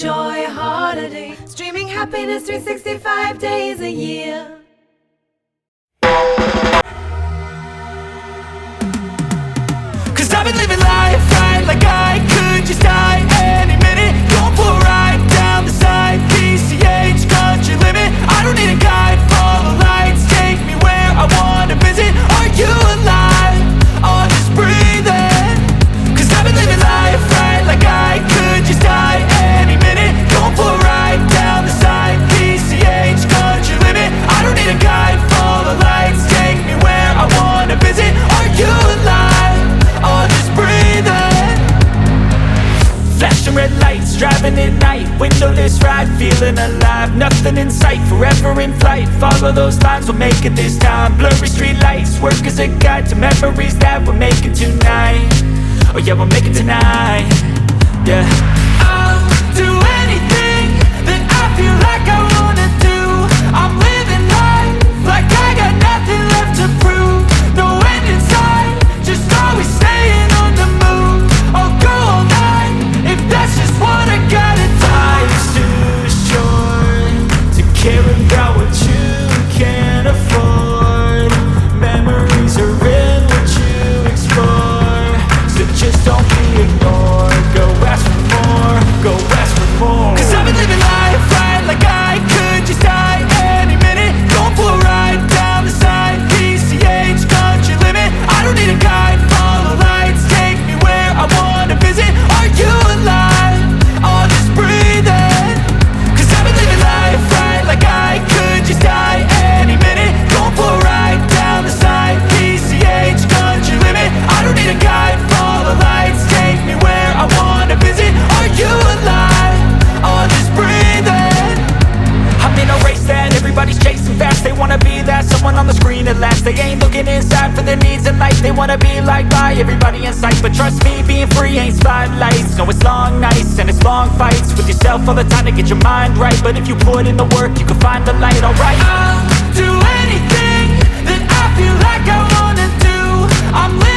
joy, holiday, streaming happiness 365 days a year. Cause I've been living life right like I could just die any minute. Going for a ride down the side, PCH, country limit. I don't need a guide, follow lights, take me where I wanna visit. Are you alive? Or just breathing? Cause I've been living life right like I could just die any minute. Going for a ride down the side, PCH, country limit. I don't need a guide, follow lights, take me where I wanna visit. Are you alive? Or just breathing? Flashing red lights, driving at night, windowless ride, feeling alive. Nothing in sight, forever in flight. Follow those lines, we'll make it this time. Blurry street lights, work as a guide to memories that we're making tonight. Oh yeah, we'll make it tonight. Yeah. I'll do anything that I feel like I wanna do. I'm living life like I got nothing left to prove. No end in sight, just always staying on the move. I'll go all night if that's just what I gotta do. Life's too short to care about what you can't afford. Memories are in what you explore, so just don't be ignored. Go ask for more, go ask for more. Cause I've been living life right like I could just die any minute. Going for a ride down the side, PCH, country limit. I don't need a guide, follow lights, take me where I wanna visit. Are you alive? Or just breathing? Cause I've been living life right like I could just die any minute. Going for a ride down the side, PCH, country limit. I don't need a guide, follow lights, take me where I wanna visit. Are you alive? Or just breathing? I'm in a race that everybody's chasing fast. They wanna be that someone on the screen at last. They ain't looking inside for their needs in life. They wanna be liked by everybody in sight. But trust me, being free ain't spotlights. No, it's long nights and it's long fights with yourself all the time to get your mind right. But if you put in the work, you can find the light, alright. I'll do anything that I feel like I wanna do. I'm living